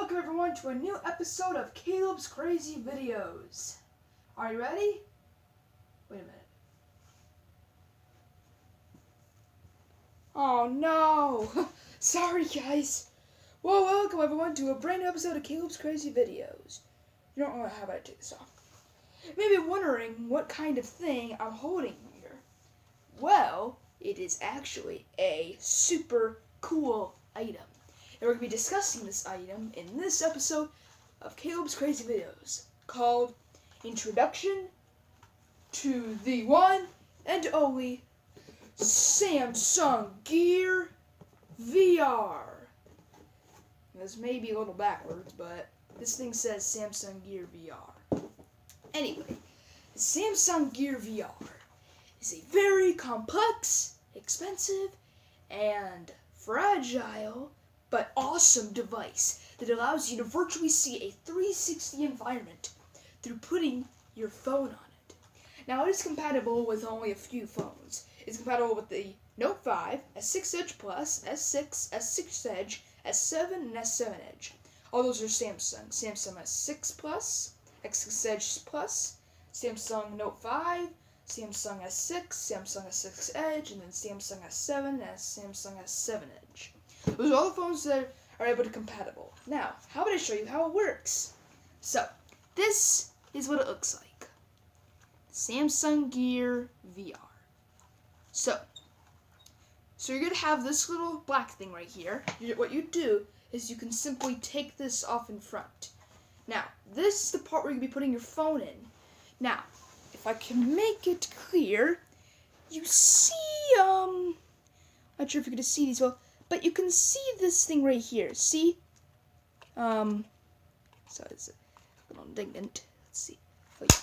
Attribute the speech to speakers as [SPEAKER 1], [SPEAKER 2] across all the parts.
[SPEAKER 1] Welcome everyone to a new episode of Caleb's Crazy Videos. Are you ready? Wait a minute. Oh no! Sorry guys. Well, welcome everyone to a brand new episode of Caleb's Crazy Videos. You don't know how about I take this off. You may be wondering what kind of thing I'm holding here. Well, it is actually a super cool item. And we're going to be discussing this item in this episode of Caleb's Crazy Videos called Introduction to the One and Only Samsung Gear VR. This may be a little backwards, but this thing says Samsung Gear VR. Anyway, the Samsung Gear VR is a very complex, expensive, and fragile but awesome device that allows you to virtually see a 360 environment through putting your phone on it. Now, it is compatible with only a few phones. It's compatible with the Note 5, S6 Edge Plus, S6, S6 Edge, S7, and S7 Edge. All those are Samsung. Samsung S6 Plus, S6 Edge Plus, Samsung Note 5, Samsung S6, Samsung S6 Edge, and then Samsung S7 and Samsung S7 Edge. Those are all the phones that are able to compatible. Now, how about I show you how it works? So, this is what it looks like. Samsung Gear VR. So you're going to have this little black thing right here. What you do is you can simply take this off in front. Now, this is the part where you're going to be putting your phone in. Now, if I can make it clear, you see, I'm not sure if you're going to see these well, but you can see this thing right here. See? So it's a little indignant. Let's see. Oh, yeah.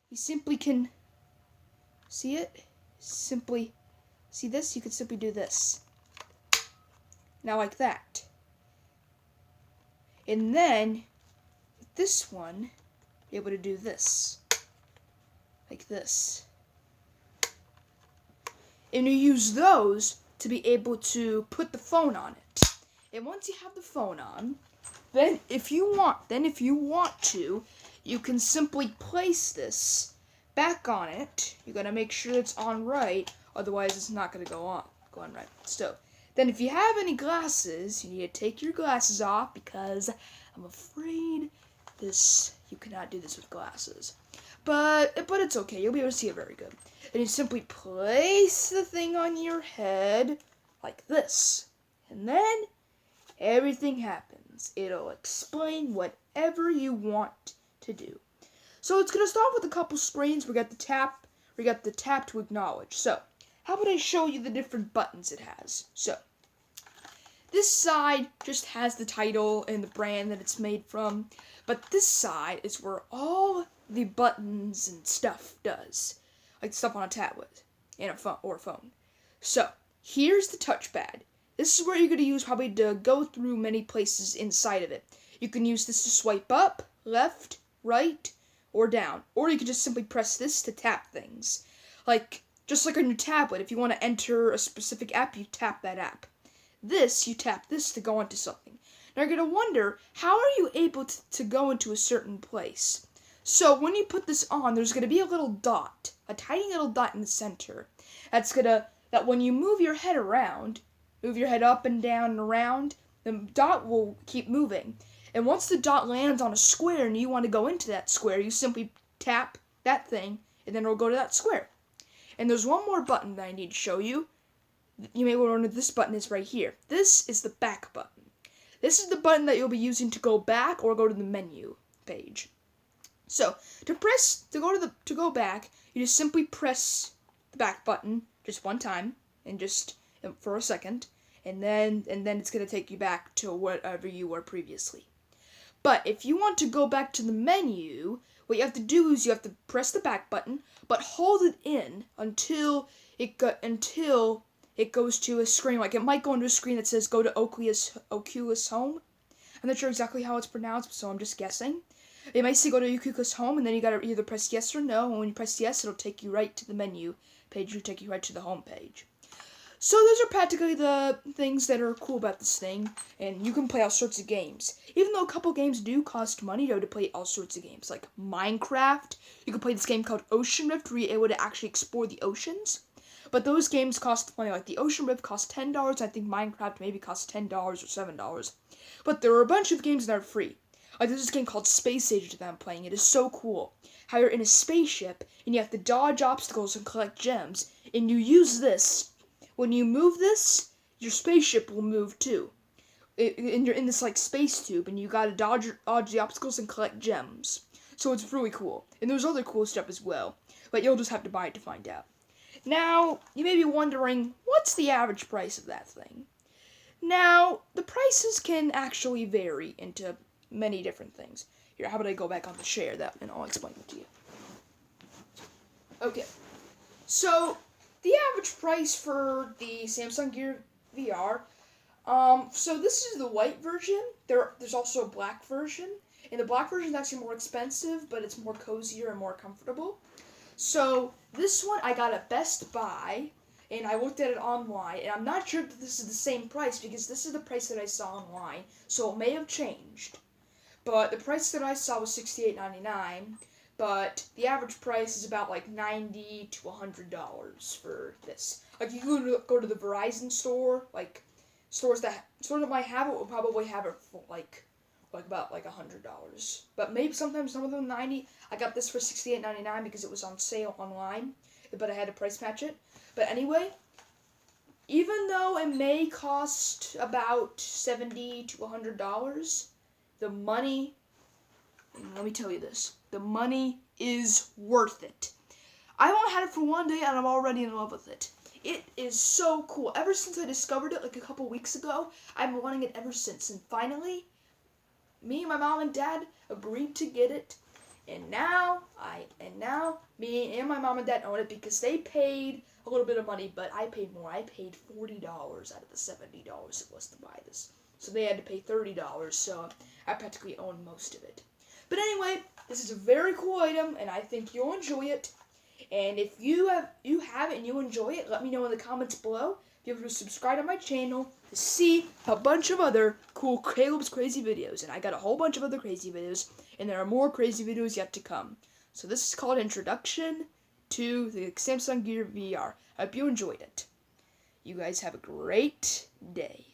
[SPEAKER 1] You simply can see it. Simply see this. You can simply do this. Now like that. And then with this one, you're able to do this. Like this. And you use those to be able to put the phone on it. And once you have the phone on, then if you want to, you can simply place this back on it. You gotta make sure it's on right, otherwise it's not gonna go on right. So then if you have any glasses, you need to take your glasses off because I'm afraid you cannot do this with glasses. But it's okay, you'll be able to see it very good. And you simply place the thing on your head like this. And then everything happens. It'll explain whatever you want to do. So it's going to start with a couple screens. We got the tap to acknowledge. So how about I show you the different buttons it has. So this side just has the title and the brand that it's made from. But this side is where all the buttons and stuff does. Like stuff on a tablet and a phone. So here's the touchpad. This is where you're going to use probably to go through many places inside of it. You can use this to swipe up, left, right, or down. Or you can just simply press this to tap things. Just like on your tablet, if you want to enter a specific app, you tap that app. This, you tap this to go into something. Now you're going to wonder, how are you able to go into a certain place? So when you put this on, there's going to be a little dot, a tiny little dot in the center. That when you move your head around, move your head up and down and around, the dot will keep moving. And once the dot lands on a square and you want to go into that square, you simply tap that thing and then it'll go to that square. And there's one more button that I need to show you. You may wonder what this button is right here. This is the back button. This is the button that you'll be using to go back or go to the menu page. So, to go back, you just simply press the back button just one time and just for a second, and then it's going to take you back to whatever you were previously. But if you want to go back to the menu, what you have to do is you have to press the back button, but hold it in until it goes to a screen. Like it might go into a screen that says go to Oculus Home. I'm not sure exactly how it's pronounced, so I'm just guessing. It might say go to Oculus Home, and then you gotta either press yes or no, and when you press yes, it'll take you right to the menu page, it'll take you right to the home page. So those are practically the things that are cool about this thing, and you can play all sorts of games. Even though a couple games do cost money, to play all sorts of games, like Minecraft. You can play this game called Ocean Rift, where you're able to actually explore the oceans. But those games cost money, like the Ocean Rift costs $10, I think Minecraft maybe costs $10 or $7. But there are a bunch of games that are free. Like there's this game called Space Age that I'm playing. It is so cool. How you're in a spaceship, and you have to dodge obstacles and collect gems, and you use this. When you move this, your spaceship will move too. And you're in this like space tube, and you gotta dodge the obstacles and collect gems. So it's really cool. And there's other cool stuff as well, but you'll just have to buy it to find out. Now, you may be wondering, what's the average price of that thing? Now, the prices can actually vary into many different things. Here, how about I go back on the share that, and I'll explain it to you. Okay, so the average price for the Samsung Gear VR, so this is the white version. There's also a black version, and the black version is actually more expensive, but it's more cozier and more comfortable. So this one I got at Best Buy, and I looked at it online, and I'm not sure if this is the same price, because this is the price that I saw online, so it may have changed. But the price that I saw was $68.99. But the average price is about like $90 to $100 for this. Like you can go to the Verizon store, like stores that might have it will probably have it for like about like $100. But maybe sometimes some of them $90. I got this for $68.99 because it was on sale online, but I had to price match it. But anyway, even though it may cost about $70 to $100, the money. Let me tell you this. The money is worth it. I've only had it for one day and I'm already in love with it. It is so cool. Ever since I discovered it like a couple weeks ago, I've been wanting it ever since. And finally, me and my mom and dad agreed to get it. And now me and my mom and dad own it because they paid a little bit of money, but I paid more. I paid $40 out of the $70 it was to buy this. So they had to pay $30, so I practically own most of it. But anyway, this is a very cool item, and I think you'll enjoy it. And if you have it and you enjoy it, let me know in the comments below. Be able to subscribe to my channel to see a bunch of other cool Caleb's Crazy videos. And I got a whole bunch of other crazy videos, and there are more crazy videos yet to come. So this is called Introduction to the Samsung Gear VR. I hope you enjoyed it. You guys have a great day.